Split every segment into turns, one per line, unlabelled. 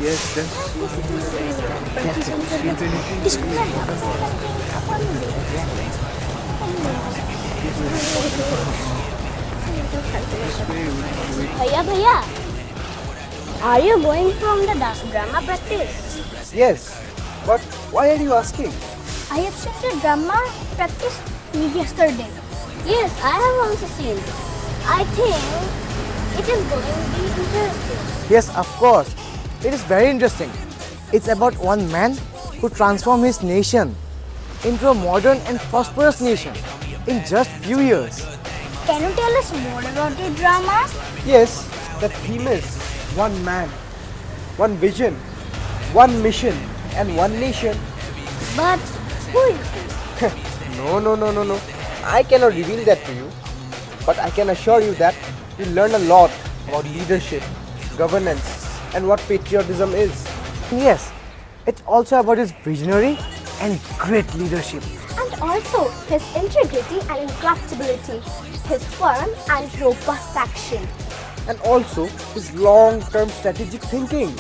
Yes,
Bhaiya, bhaiya, are you going from the drama practice?
yes. But why are you asking?
I have seen the drama practice yesterday. Yes, I have also seen. I think it is going to be interesting.
Yes, of course. It is very interesting. It's about one man who transformed his nation into a modern and prosperous nation in just few years.
Can you tell us more about the drama?
Yes, the theme is one man, one vision, one mission, and one nation.
But who is he?
No. I cannot reveal that to you. But I can assure you that you'll learn a lot about leadership, governance, and what patriotism is.
Yes, it's also about his visionary and great leadership.
And also his integrity and incorruptibility, his firm and robust action.
And also his long-term strategic thinking.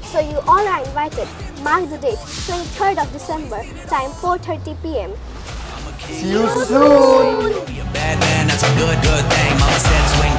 So you all are invited. Mark the date, 23rd of December, time 4:30 p.m.
See you soon!
Be a bad man, that's a good thing. Mama said swing